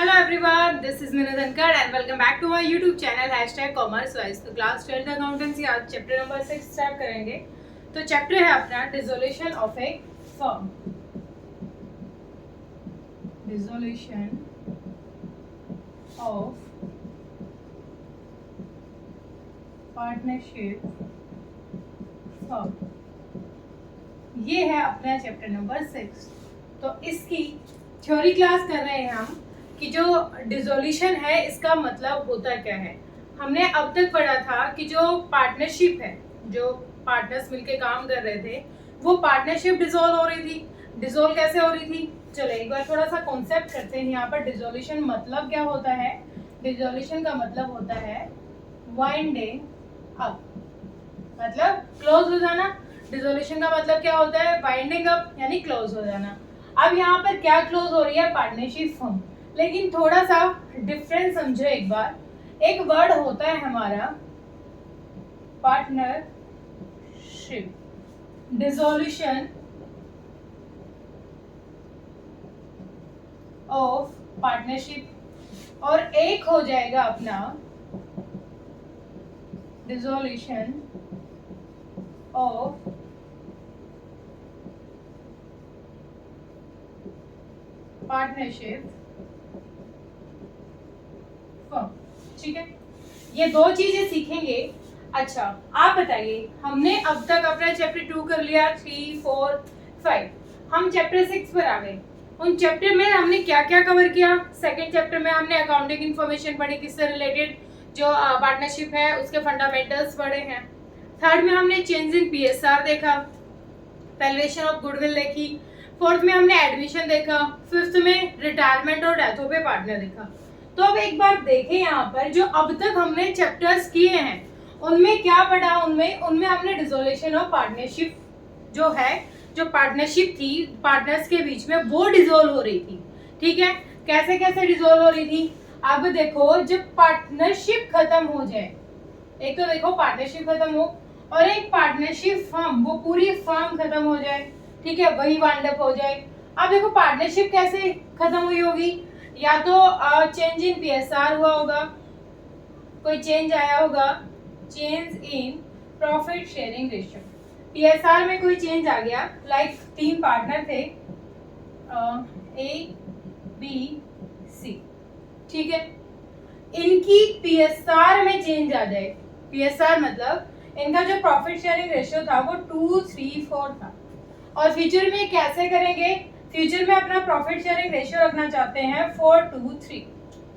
Hello everyone, this is Minna Dhankar and welcome back to my YouTube channel #commercewise। तो class 12th accountancy आज chapter number 6 start करेंगे। तो chapter है अपना dissolution of A firm. Dissolution of partnership firm, ये है अपना chapter number 6। तो इसकी थ्योरी क्लास कर रहे हैं हम कि जो डिसोल्यूशन है इसका मतलब होता क्या है। हमने अब तक पढ़ा था कि जो पार्टनरशिप है, जो पार्टनर्स मिलके काम कर रहे थे, वो पार्टनरशिप डिसॉल्व हो रही थी। डिसॉल्व कैसे हो रही थी, चलो एक बार थोड़ा सा कॉन्सेप्ट करते हैं। यहाँ पर डिसोल्यूशन मतलब क्या होता है। डिसोल्यूशन का मतलब होता है वाइंडिंग अप, मतलब क्लोज हो जाना। डिसोल्यूशन का मतलब क्या होता है, वाइंडिंग अप यानी क्लोज हो जाना। अब यहाँ पर क्या क्लोज हो रही है, पार्टनरशिप फर्म। लेकिन थोड़ा सा डिफरेंस समझो एक बार। एक वर्ड होता है हमारा पार्टनरशिप, डिसोल्यूशन ऑफ पार्टनरशिप, और एक हो जाएगा अपना डिसोल्यूशन ऑफ पार्टनरशिप। ठीक है, ये दो चीजें सीखेंगे। अच्छा आप बताइए, हमने अब तक अपना चैप्टर 2 कर लिया, 3, 4, 5, हम चैप्टर 6 पर आ गए। उन चैप्टर में हमने क्या क्या कवर किया। सेकंड चैप्टर में हमने अकाउंटिंग इन्फॉर्मेशन पढ़ी, किससे रिलेटेड, जो पार्टनरशिप है उसके फंडामेंटल्स पढ़े हैं। थर्ड में हमने चेंज इन पीएसआर देखा, वैल्यूएशन ऑफ गुडविल देखी। फोर्थ में हमने एडमिशन देखा। फिफ्थ में रिटायरमेंट और डेथ ऑफ ए पार्टनर देखा। तो अब एक बार देखें यहाँ पर जो अब तक हमने चैप्टर्स किए हैं उनमें क्या पढ़ा। उनमें हमने डिसोल्यूशन ऑफ पार्टनरशिप जो है, जो पार्टनरशिप थी पार्टनर्स के बीच में, वो डिसोल्व हो रही थी। ठीक है, कैसे कैसे डिसोल्व हो रही थी। अब देखो, जब पार्टनरशिप खत्म हो जाए, एक तो देखो पार्टनरशिप खत्म हो और एक पार्टनरशिप फर्म, वो पूरी फर्म खत्म हो जाए। ठीक है, वही वाइंड अप हो जाए। अब देखो पार्टनरशिप कैसे खत्म हुई होगी, या तो चेंज इन पीएसआर हुआ होगा, कोई चेंज आया होगा, change in profit sharing ratio. PSR में कोई चेंज आ गया, लाइक 3 पार्टनर थे, ए बी सी। ठीक है, इनकी पीएसआर में चेंज आ जाए। पीएसआर मतलब इनका जो प्रॉफिट शेयरिंग रेशियो था वो 2, 3, 4 था, और फ्यूचर में कैसे करेंगे, फ्यूचर में अपना प्रॉफिट शेयरिंग रेशियो रखना चाहते हैं 4, 2, 3।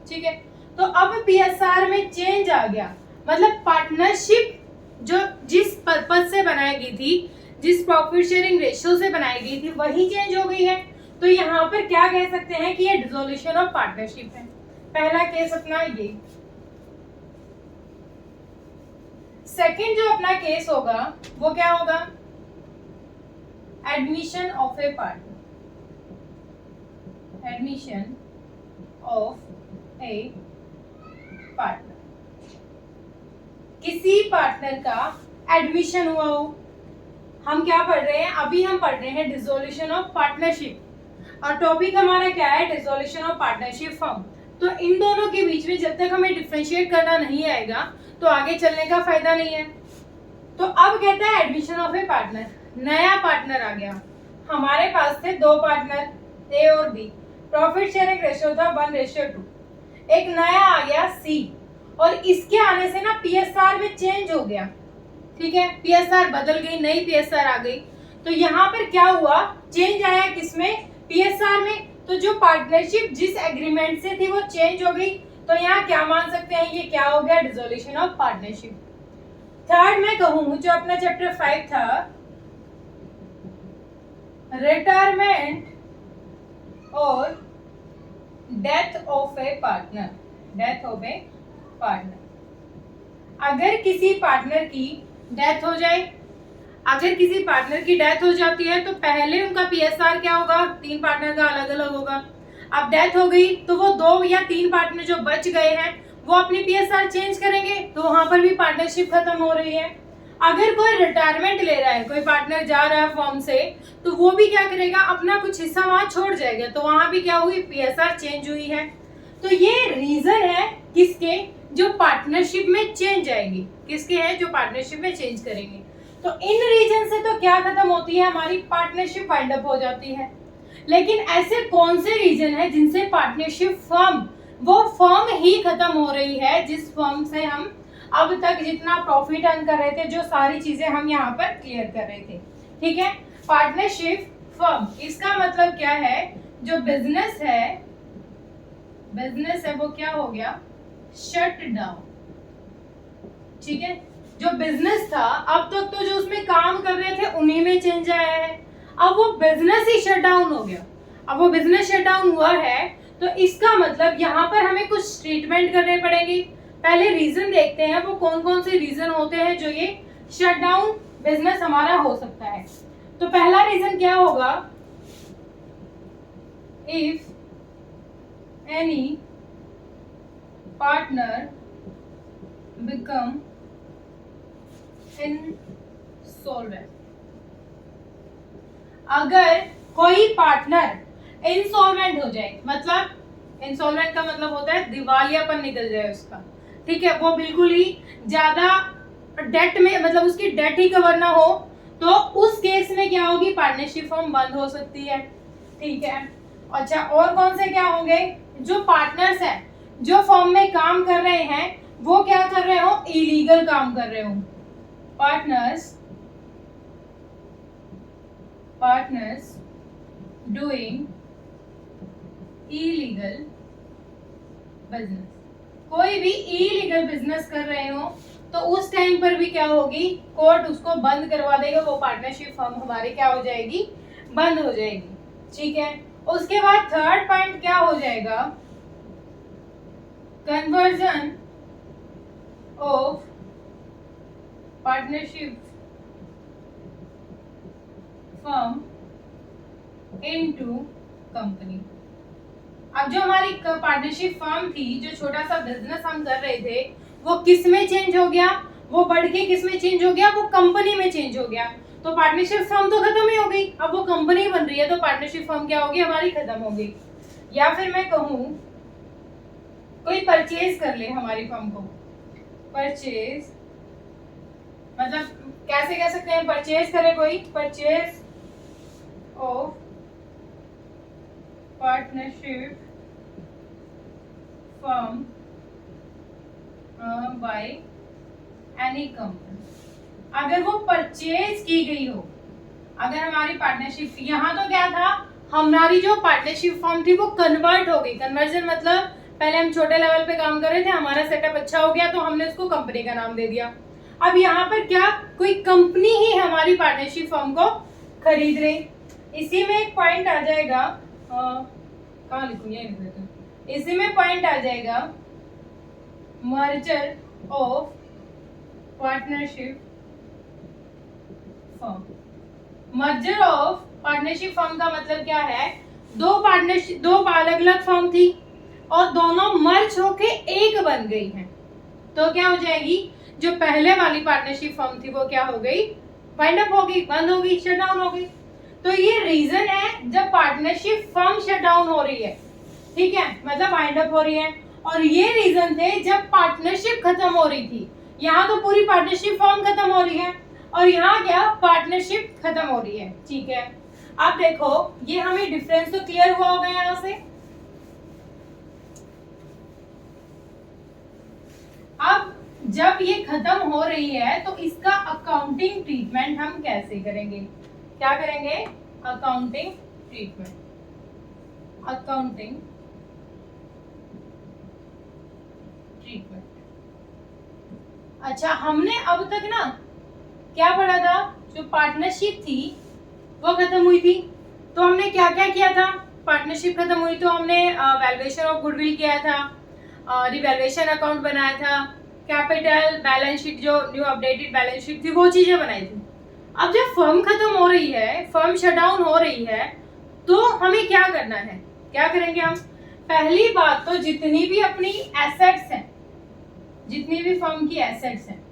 ठीक है, तो अब पीएसआर में चेंज आ गया, मतलब पार्टनरशिप जो जिस पर्पस से बनाई गई थी, जिस प्रॉफिट शेयरिंग रेशियो से बनाई गई थी, वही चेंज हो गई है। तो यहाँ पर क्या कह सकते हैं कि ये डिसोल्यूशन ऑफ पार्टनरशिप है। पहला केस अपना ये। सेकंड जो अपना केस होगा वो क्या होगा, admission of A partner. Admission of A partner, किसी पार्टनर का एडमिशन हुआ हो। हम क्या पढ़ रहे हैं, अभी हम पढ़ रहे हैं डिसोल्यूशन ऑफ पार्टनरशिप, और टॉपिक हमारा क्या है, डिसोल्यूशन ऑफ पार्टनरशिप फर्म। तो इन दोनों के बीच में जब तक हमें डिफरेंशिएट करना नहीं आएगा तो आगे चलने का फायदा नहीं है। तो अब कहता है एडमिशन ऑफ ए पार्टनर, नया पार्टनर आ गया। हमारे पास थे 2 पार्टनर ए और बी, प्रॉफिट शेयरिंग रेशियो था 1:2। एक नया आ गया सी, और इसके आने से ना पीएसआर में चेंज हो गया। ठीक है, पीएसआर बदल गई, नई पीएसआर आ गई। तो यहाँ पर क्या हुआ, चेंज आया किसमें, पीएसआर में। तो जो पार्टनरशिप जिस एग्रीमेंट से थी वो चेंज हो गई। तो यहाँ क्या मान सकते हैं, ये क्या हो गया, डिसोल्यूशन ऑफ पार्टनरशिप। थर्ड मैं कहूँ जो अपना चैप्टर 5 था, रिटायरमेंट और death of A partner. Death of A partner, अगर किसी पार्टनर की डेथ हो जाए, अगर किसी पार्टनर की डेथ हो जाती है तो पहले उनका पीएसआर क्या होगा, 3 पार्टनर का अलग अलग होगा। अब डेथ हो गई तो वो 2 या 3 पार्टनर जो बच गए हैं वो अपनी पीएसआर चेंज करेंगे, तो वहां पर भी पार्टनरशिप खत्म हो रही है। अगर कोई रिटायरमेंट ले रहा है, कोई पार्टनर जा रहा है फॉर्म से, तो वो भी क्या करेगा, अपना कुछ हिस्सा वहां छोड़ जाएगा, तो वहां भी क्या हुई, पीएसआर चेंज हुई है। तो ये रीजन है किसके, जो पार्टनरशिप में चेंज आएगी, किसके हैं, जो पार्टनरशिप में चेंज करेंगे। तो इन रीजन से तो क्या खत्म होती है, हमारी पार्टनरशिप वाइंड अप हो जाती है। लेकिन ऐसे कौन से रीजन है जिनसे पार्टनरशिप फर्म, वो फर्म ही खत्म हो रही है जिस फर्म से हम अब तक जितना प्रॉफिट अर्न कर रहे थे, जो सारी चीजें हम यहाँ पर क्लियर कर रहे थे। ठीक है, पार्टनरशिप फर्म, इसका मतलब क्या है, जो बिजनेस है वो क्या हो गया, शट डाउन। ठीक है, जो बिजनेस था अब तक तो जो उसमें काम कर रहे थे उन्हीं में चेंज आया है, अब वो बिजनेस ही शट डाउन हो गया। अब वो बिजनेस शट डाउन हुआ है तो इसका मतलब यहाँ पर हमें कुछ ट्रीटमेंट करने पड़ेंगे। पहले रीजन देखते हैं वो कौन कौन से रीजन होते हैं जो ये शट डाउन बिजनेस हमारा हो सकता है। तो पहला रीजन क्या होगा, if any partner become insolvent, अगर कोई पार्टनर इंसॉल्वेंट हो जाए, मतलब इंसॉल्वेंट का मतलब होता है दिवालियापन निकल जाए उसका। ठीक है, वो बिल्कुल ही ज्यादा डेट में, मतलब उसकी डेट ही कवर ना हो, तो उस केस में क्या होगी, पार्टनरशिप फर्म बंद हो सकती है। ठीक है, अच्छा और कौन से क्या होंगे, जो पार्टनर्स हैं जो फर्म में काम कर रहे हैं वो क्या कर रहे हो, इलीगल काम कर रहे हो। पार्टनर्स डूइंग इलीगल बिजनेस, कोई भी इलीगल बिजनेस कर रहे हो तो उस टाइम पर भी क्या होगी, कोर्ट उसको बंद करवा देगा, वो पार्टनरशिप फर्म हमारी क्या हो जाएगी, बंद हो जाएगी। ठीक है, उसके बाद थर्ड पॉइंट क्या हो जाएगा, conversion of partnership firm into company. अब जो हमारी पार्टनरशिप फर्म थी, जो छोटा सा बिजनेस हम कर रहे थे, वो किस में चेंज हो गया, वो बढ़ के किस में चेंज हो गया, वो कंपनी में चेंज हो गया। तो पार्टनरशिप फर्म तो खत्म ही हो गई, अब वो कंपनी बन रही है, तो पार्टनरशिप फर्म क्या होगी, हमारी खत्म हो गई। या फिर मैं कहूं कोई परचेज कर ले हमारी फर्म को, परचेज मतलब कैसे कह सकते हैं, परचेज करे कोई, purchase of partnership firm by any company. अगर वो परचेज की गई हो, अगर हमारी पार्टनरशिप, यहाँ तो क्या था, हमारी जो पार्टनरशिप फर्म थी वो कन्वर्ट हो गई। कन्वर्जन मतलब पहले हम छोटे लेवल पे काम कर रहे थे, हमारा सेटअप अच्छा हो गया तो हमने उसको कंपनी का नाम दे दिया। अब यहाँ पर क्या, कोई कंपनी ही हमारी पार्टनरशिप फर्म को खरीद रही। इसी में एक पॉइंट आ जाएगा, कहाँ लिखूं, ये लिख देते हैं। इसी में पॉइंट आ जाएगा merger of partnership firm. Merger of partnership firm का मतलब क्या है, दो अलग अलग फर्म थी और दोनों मर्ज होके एक बन गई हैं, तो क्या हो जाएगी, जो पहले वाली पार्टनरशिप फर्म थी वो क्या हो गई, वाइंड अप हो गई, बंद हो गई, शट डाउन हो गई। तो ये रीजन है जब पार्टनरशिप फर्म शट डाउन हो रही है, ठीक है, मतलब वाइंड अप हो रही है। और ये रीजन थे जब पार्टनरशिप खत्म हो रही थी। यहाँ तो पूरी पार्टनरशिप फर्म खत्म हो रही है और यहाँ क्या, पार्टनरशिप खत्म हो रही है। ठीक है, अब देखो ये हमें डिफरेंस तो क्लियर हुआ होगा यहाँ से। अब जब ये खत्म हो रही है तो इसका अकाउंटिंग ट्रीटमेंट हम कैसे करेंगे, क्या करेंगे, अकाउंटिंग ट्रीटमेंट। अकाउंटिंग ट्रीटमेंट, अच्छा हमने अब तक ना क्या पढ़ा था, जो पार्टनरशिप थी वो खत्म हुई थी तो हमने क्या क्या किया था, पार्टनरशिप खत्म हुई तो हमने वैल्यूएशन ऑफ गुडविल किया था, रिवैल्यूएशन अकाउंट बनाया था, कैपिटल बैलेंस शीट, जो न्यू अपडेटेड बैलेंस शीट थी वो चीजें बनाई थी। अब जब फर्म खत्म हो रही है, फर्म शट डाउन हो रही है, तो हमें क्या करना है, क्या करेंगे हम, पहली बात तो जितनी भी अपनी एसेट्स हैं, जितनी भी फर्म की एसेट्स हैं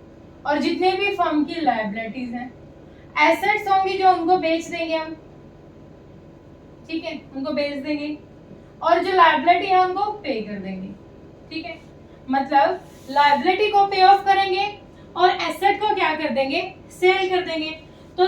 और जितने भी फर्म की लायबिलिटीज हैं, एसेट्स होंगी जो उनको बेच देंगे हम, ठीक है, उनको बेच देंगे। और जो लायबिलिटी है उनको पे कर देंगे। ठीक है, मतलब लायबिलिटी को पे ऑफ करेंगे और एसेट को क्या कर देंगे, सेल कर देंगे। तो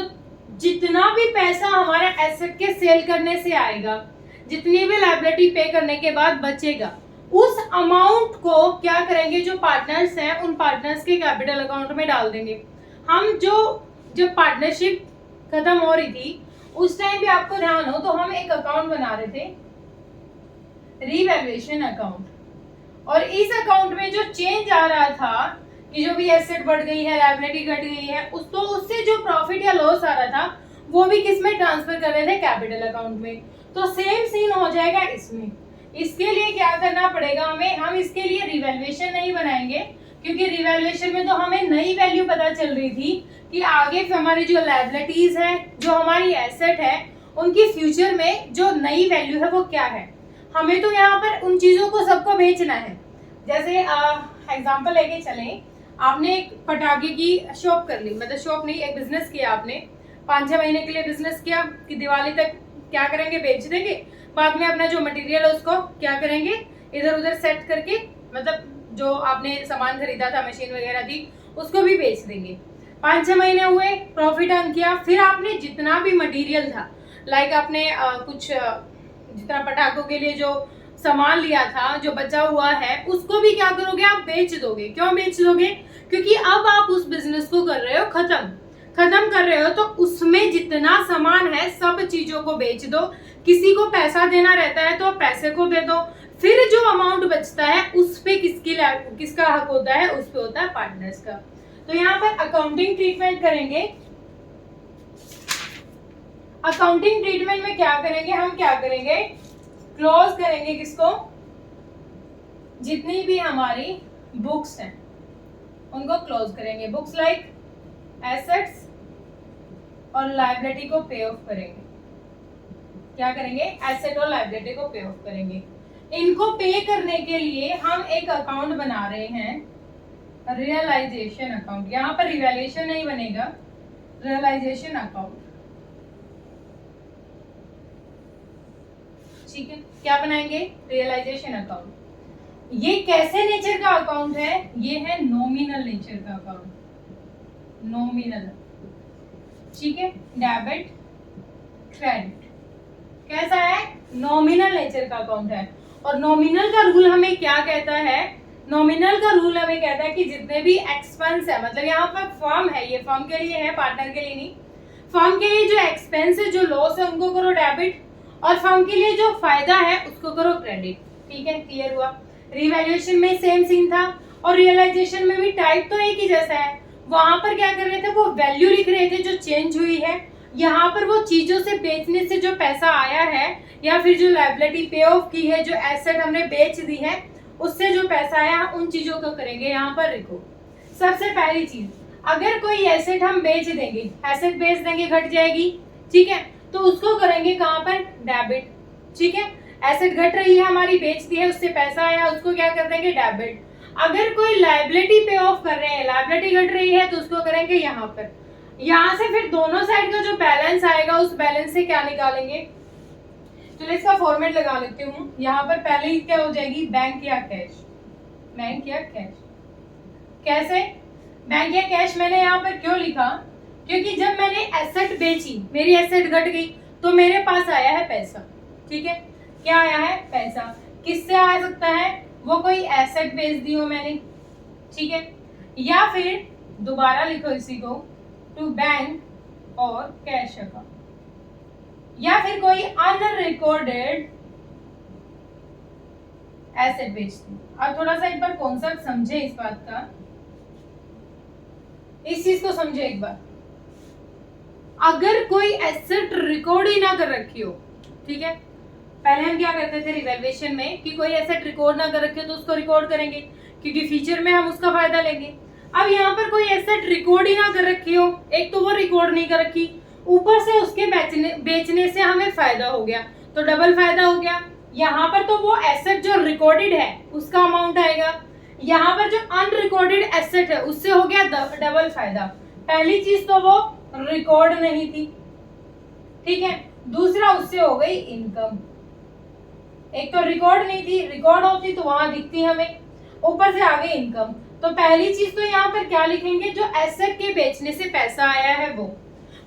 जितना भी पैसा हमारा एसेट के सेल करने से आएगा, जितनी भी लायबिलिटी पे करने के बाद बचेगा, उस अमाउंट को क्या करेंगे, जो पार्टनर्स हैं उन पार्टनर्स के कैपिटल अकाउंट में डाल देंगे। हम जब पार्टनरशिप खत्म हो रही थी उस टाइम भी आपको ध्यान हो तो हम एक अकाउंट बना रहे थे, रीवैल्यूएशन अकाउंट, और इस अकाउंट में जो चेंज आ रहा था कि जो भी एसेट बढ़ गई है, लायबिलिटी घट गई है, उसको उससे जो प्रॉफिट या लॉस आ रहा था वो भी किस में ट्रांसफर कर रहे थे, कैपिटल अकाउंट में। तो सेम सीन हो जाएगा इसमें। इसके लिए क्या करना पड़ेगा हमें, हम इसके लिए रिवैल्यूएशन नहीं बनाएंगे, क्योंकि रिवैल्यूएशन में तो हमें नई वैल्यू पता चल रही थी कि आगे हमारी जो लायबिलिटीज है, जो हमारी एसेट है, उनकी फ्यूचर में जो नई वैल्यू है वो क्या है। हमें तो यहाँ पर उन चीजों को सबको बेचना है। जैसे एग्जांपल लेके चलें, आपने एक पटाखे की शॉप कर ली, मतलब शॉप नहीं, एक बिजनेस किया आपने, 5-6 महीने के लिए बिजनेस किया कि दिवाली तक क्या करेंगे, बेच देंगे, बाद में अपना जो मटेरियल है उसको क्या करेंगे, इधर उधर सेट करके, मतलब जो आपने सामान खरीदा था, मशीन वगैरह थी, उसको भी बेच देंगे। 5-6 महीने हुए, प्रॉफिट अर्न किया, फिर आपने जितना भी मटेरियल था, लाइक आपने कुछ जितना पटाखों के लिए जो सामान लिया था, जो बचा हुआ है, उसको भी क्या करोगे, आप बेच दोगे। क्यों बेच दोगे, क्योंकि अब आप उस बिजनेस को कर रहे हो खत्म कर रहे हो, तो उसमें जितना सामान है सब चीजों को बेच दो। किसी को पैसा देना रहता है तो पैसे को दे दो, फिर जो अमाउंट बचता है उस पे किसका हक होता है, उस पे होता है पार्टनर्स का। तो यहाँ पर अकाउंटिंग ट्रीटमेंट करेंगे। अकाउंटिंग ट्रीटमेंट में क्या करेंगे, हम क्या करेंगे, क्लोज करेंगे किसको, जितनी भी हमारी बुक्स हैं उनको क्लोज करेंगे। बुक्स लाइक एसेट्स और लायबिलिटी को पे ऑफ करेंगे। क्या करेंगे, एसेट और लायबिलिटी को पे ऑफ करेंगे। इनको पे करने के लिए हम एक अकाउंट बना रहे हैं, रियलाइजेशन अकाउंट। यहाँ पर रिवैल्यूएशन नहीं बनेगा, रियलाइजेशन अकाउंट। ठीक है, क्या बनाएंगे, रियलाइजेशन अकाउंट। ये कैसे नेचर का अकाउंट है, ये है नॉमिनल नेचर का अकाउंट, नॉमिनल। ठीक है, डेबिट क्रेडिट कैसा है, नॉमिनल नेचर का अकाउंट है। और नॉमिनल का रूल हमें क्या कहता है, नॉमिनल का रूल हमें कहता है कि जितने भी एक्सपेंस है, मतलब यहाँ पर फर्म है, ये फर्म के लिए है, पार्टनर के लिए नहीं, फर्म के लिए जो एक्सपेंस है, जो लॉस है, उनको करो डेबिट, और फर्म के लिए जो फायदा है उसको करो क्रेडिट। ठीक है, क्लियर हुआ। रिवैल्यूएशन में सेम सीन था और रियलाइजेशन में भी टाइप तो एक ही जैसा है। वहां पर क्या कर रहे थे, वो वैल्यू लिख रहे थे जो चेंज हुई है। यहाँ पर वो चीजों से बेचने से जो पैसा आया है, या फिर जो लायबिलिटी पे ऑफ की है, जो एसेट हमने बेच दी है, उससे जो पैसा आया, उन चीजों को करेंगे यहाँ पर रिकॉर्ड। सबसे पहली चीज, अगर कोई एसेट हम बेच देंगे, एसेट बेच देंगे, घट जाएगी, ठीक है, तो उसको करेंगे कहाँ पर, डेबिट। ठीक है, एसेट घट रही है हमारी, बेच दी है, उससे पैसा आया, उसको क्या कर देंगे, डेबिट। अगर कोई लायबिलिटी पे ऑफ कर रहे हैं, लायबिलिटी घट रही है, तो उसको करेंगे यहाँ पर। यहाँ से फिर दोनों साइड का जो बैलेंस आएगा, उस बैलेंस से क्या निकालेंगे, चलो इसका फॉर्मेट लगा लेती हूँ। यहाँ पर पहले ही क्या हो जाएगी, बैंक या कैश, बैंक या कैश। कैसे, बैंक या कैश मैंने यहाँ पर क्यों लिखा, क्योंकि जब मैंने एसेट बेची, मेरी एसेट घट गई, तो मेरे पास आया है पैसा। ठीक है, क्या आया है, पैसा। किससे आ सकता है, वो कोई एसेट बेच दी हो मैंने, ठीक है, या फिर दोबारा लिखो इसी को, टू बैंक और कैश अकाउंट, या फिर कोई अनरिकॉर्डेड एसेट बेच दी। अब थोड़ा सा एक बार कॉन्सेप्ट समझे इस बात का, इस चीज को समझे एक बार। अगर कोई एसेट रिकॉर्ड ही ना कर रखी हो, ठीक है, पहले हम क्या करते थे रिवैल्यूएशन में कि कोई एसेट रिकॉर्ड ना कर रखी हो तो उसको रिकॉर्ड करेंगे, क्योंकि फ्यूचर में हम उसका फायदा लेंगे। अब यहाँ पर कोई एसेट रिकॉर्ड ही ना कर रखी हो, एक तो वो रिकॉर्ड नहीं कर रखी, ऊपर से उसके बेचने से हमें फायदा हो गया, तो डबल फायदा हो गया। यहाँ पर तो वो एसेट जो रिकॉर्डेड है उसका अमाउंट आएगा, यहाँ पर जो अनरिकॉर्डेड एसेट है उससे हो गया डबल फायदा। पहली चीज तो वो रिकॉर्ड नहीं थी, ठीक है, दूसरा उससे हो गई इनकम। एक तो रिकॉर्ड नहीं थी, रिकॉर्ड होती तो वहां दिखती हमें, ऊपर से आगे इनकम। तो पहली चीज तो यहाँ पर क्या लिखेंगे, जो एसेट के बेचने से पैसा आया है वो।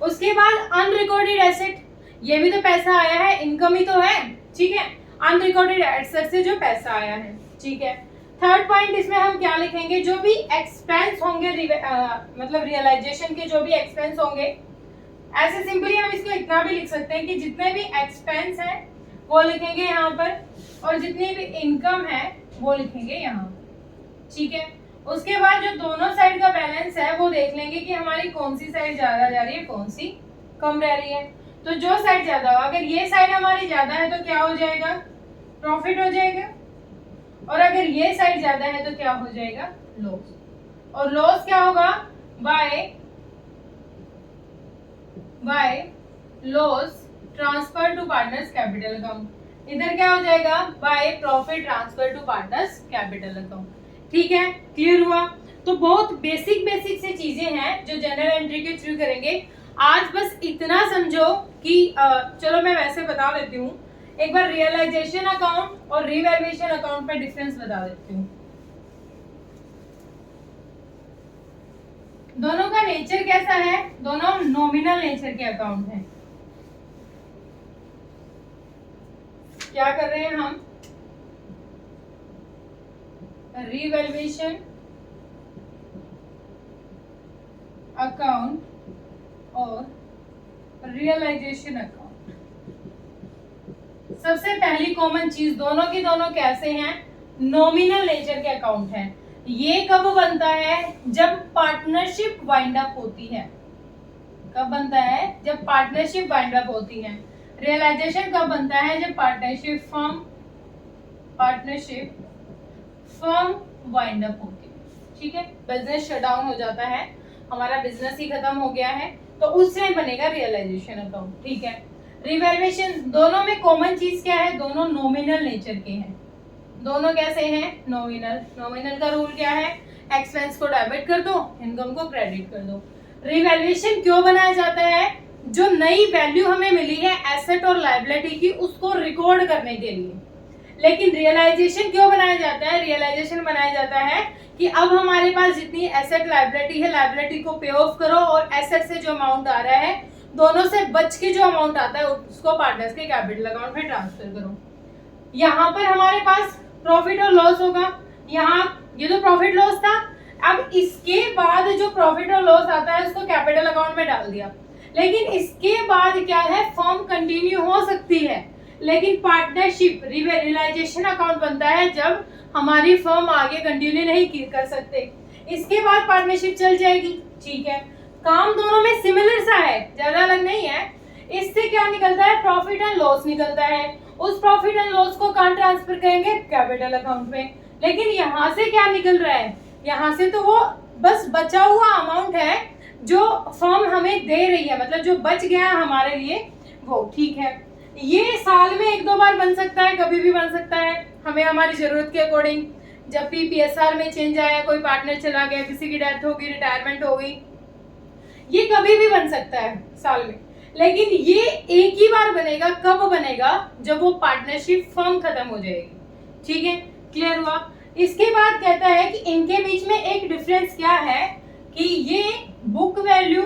उसके बाद अनरिकॉर्डेड एसेट, ये भी तो पैसा आया है, इनकम ही तो है, ठीक है, अनरिकॉर्डेड एसेट से जो पैसा आया है, ठीक है। थर्ड पॉइंट इसमें हम क्या लिखेंगे, जो भी एक्सपेंस होंगे, मतलब रियलाइजेशन के जो भी एक्सपेंस होंगे, ऐसे सिंपली हम इसको इतना भी लिख सकते हैं कि जितने भी एक्सपेंस है वो लिखेंगे यहाँ पर, और जितनी भी इनकम है वो लिखेंगे यहाँ, ठीक है। उसके बाद जो दोनों साइड का बैलेंस है वो देख लेंगे कि हमारी कौन सी साइड ज्यादा जा रही है, कौन सी कम रह रही है। तो जो साइड ज्यादा हो, अगर ये साइड हमारी ज्यादा है तो क्या हो जाएगा, प्रॉफिट हो जाएगा, और अगर ये साइड ज्यादा है तो क्या हो जाएगा, लॉस। और लॉस क्या होगा, by loss transfer to partners capital account. इधर क्या हो जाएगा, by profit transfer to partners capital account, ठीक है, क्लियर हुआ। तो बहुत बेसिक से चीजें हैं जो जनरल एंट्री के थ्रू करेंगे। आज बस इतना समझो कि चलो मैं वैसे बता देती हूँ, एक बार रियलाइजेशन अकाउंट और रिवैल्यूएशन अकाउंट में डिफरेंस बता देती हूँ। दोनों का नेचर कैसा है, दोनों नॉमिनल नेचर के अकाउंट हैं। क्या कर रहे हैं हम, रिवैल्यूएशन अकाउंट और रियलाइजेशन अकाउंट। सबसे पहली कॉमन चीज, दोनों की दोनों कैसे हैं, नॉमिनल नेचर के अकाउंट हैं। ये कब बनता है, जब पार्टनरशिप वाइंड अप होती है। कब बनता है, जब पार्टनरशिप वाइंड अप होती है। रियलाइजेशन कब बनता है, जब पार्टनरशिप फर्म वाइंड अप होती है, ठीक है। बिजनेस शट डाउन हो जाता है, हमारा बिजनेस ही खत्म हो गया है, तो उससे बनेगा रियलाइजेशन अकाउंट, ठीक है। रिवैल्यूएशन, दोनों में कॉमन चीज क्या है, दोनों नॉमिनल नेचर के हैं। दोनों कैसे हैं, नॉमिनल। नॉमिनल का रूल क्या है, एक्सपेंस को डेबिट कर दो, इनकम को क्रेडिट कर दो। रिवैल्यूएशन क्यों बनाया जाता है, जो नई वैल्यू हमें मिली है एसेट और लायबिलिटी की, उसको रिकॉर्ड करने के लिए। लेकिन रियलाइजेशन क्यों बनाया जाता है, रियलाइजेशन बनाया जाता है कि अब हमारे पास जितनी एसेट लायबिलिटी है, लायबिलिटी को पे ऑफ करो, और एसेट से जो अमाउंट आ रहा है, दोनों से बच के जो अमाउंट आता है उसको पार्टनर्स के कैपिटल अकाउंट में ट्रांसफर करो। यहाँ पर हमारे पास प्रॉफिट और लॉस होगा, यहाँ ये तो प्रॉफिट लॉस था, अब इसके बाद जो प्रॉफिट और लॉस आता है उसको कैपिटल अकाउंट में डाल दिया। लेकिन इसके बाद क्या है, फर्म कंटिन्यू हो सकती है, लेकिन पार्टनरशिप रियलाइजेशन अकाउंट बनता है जब हमारी फर्म आगे कंटिन्यू नहीं कर सकते, इसके बाद पार्टनरशिप चल जाएगी, ठीक है। काम दोनों में सिमिलर सा है, ज्यादा अलग नहीं है। इससे क्या निकलता है, प्रॉफिट एंड लॉस निकलता है। उस प्रॉफिट एंड लॉस को कहाँ ट्रांसफर करेंगे, कैपिटल अकाउंट में। लेकिन यहाँ से क्या निकल रहा है, यहाँ से तो वो बस बचा हुआ अमाउंट है जो फर्म हमें दे रही है, मतलब जो बच गया हमारे लिए वो, ठीक है। ये साल में एक दो बार बन सकता है, कभी भी बन सकता है, हमें हमारी जरूरत के अकॉर्डिंग। जब भी PSR में चेंज आया, कोई पार्टनर चला गया, किसी की डेथ होगी, रिटायरमेंट हो गई, ये कभी भी बन सकता है साल में। लेकिन ये एक ही बार बनेगा, कब बनेगा, जब वो पार्टनरशिप फर्म खत्म हो जाएगी, ठीक है, क्लियर हुआ। इसके बाद कहता है कि इनके बीच में एक डिफरेंस क्या है, कि ये बुक वैल्यू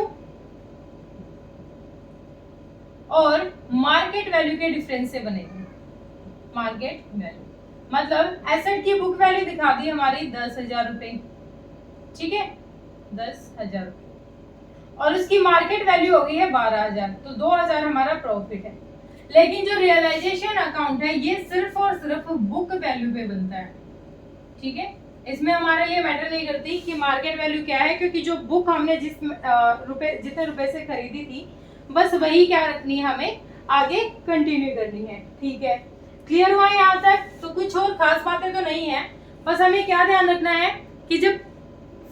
और मार्केट वैल्यू के डिफरेंस से बनेगा। मार्केट वैल्यू मतलब एसेट की बुक वैल्यू दिखा दी हमारी 10,000 रुपए, ठीक है, 10,000 रुपए, और उसकी मार्केट वैल्यू हो गई है 12,000, तो 2,000 हमारा प्रॉफिट है। लेकिन जो रियलाइजेशन अकाउंट है ये सिर्फ और सिर्फ बुक वैल्यू पे बनता है, ठीक है। इसमें हमारे लिए मैटर नहीं करती कि मार्केट वैल्यू क्या है, क्योंकि जो बुक हमने जितने रुपए से खरीदी थी, बस वही क्या रखनी है, हमें आगे कंटिन्यू करनी है, ठीक है। क्लियर हुआ यहाँ तक? तो कुछ और खास बातें तो नहीं है, बस हमें क्या ध्यान रखना है कि जब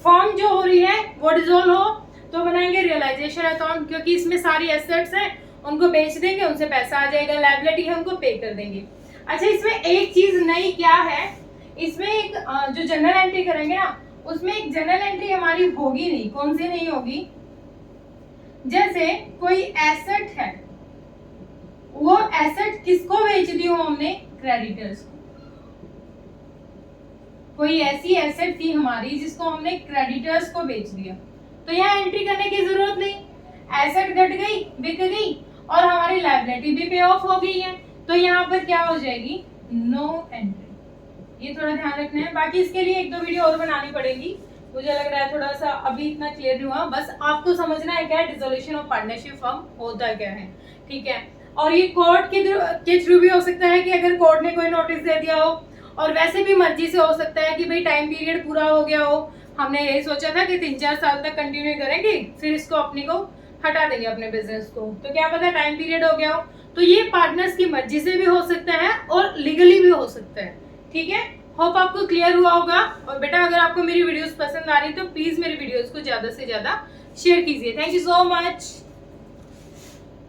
फॉर्म जो हो रही है वो डिसॉल्व हो तो बनाएंगे रियलाइजेशन अकाउंट, क्योंकि इसमें सारी एसेट्स हैं, उनको बेच देंगे, उनसे पैसा आ जाएगा, लायबिलिटी है उनको पे कर देंगे। अच्छा, इसमें एक चीज नई क्या है, इसमें एक जो जनरल एंट्री करेंगे ना, उसमें एक जनरल एंट्री हमारी होगी नहीं। कौन सी नहीं होगी? जैसे कोई एसेट है, वो एसेट किसको बेच दी हो हमने? क्रेडिटर्स को। कोई ऐसी एसेट थी हमारी जिसको हमने क्रेडिटर्स को बेच दिया, तो यहाँ एंट्री करने की जरूरत नहीं, एसेट घट गई, बिक गई और हमारी लायबिलिटी भी पे ऑफ हो गई है, तो यहाँ पर क्या हो जाएगी? No entry. ये थोड़ा ध्यान रखना है। बाकी इसके लिए 1-2 वीडियो और बनानी पड़ेगी, मुझे लग रहा है थोड़ा सा अभी इतना क्लियर नहीं हुआ। बस आपको समझना है क्या है डिसोल्यूशन ऑफ पार्टनरशिप फर्म होता क्या है, ठीक है। और ये कोर्ट के थ्रू भी हो सकता है कि अगर कोर्ट ने कोई नोटिस दे दिया हो, और वैसे भी मर्जी से हो सकता है कि भाई टाइम पीरियड पूरा हो गया हो, हमने यही सोचा था कि 3-4 साल तक कंटिन्यू करेंगे, फिर इसको अपनी को हटा देंगे अपने बिजनेस को, तो क्या पता टाइम पीरियड हो गया हो। तो ये पार्टनर्स की मर्जी से भी हो सकता है और लीगली भी हो सकता है, ठीक है। होप आपको क्लियर हुआ होगा। और बेटा अगर आपको मेरी वीडियोस पसंद आ रही तो प्लीज मेरी वीडियोस को ज्यादा से ज्यादा शेयर कीजिए। Thank you so much.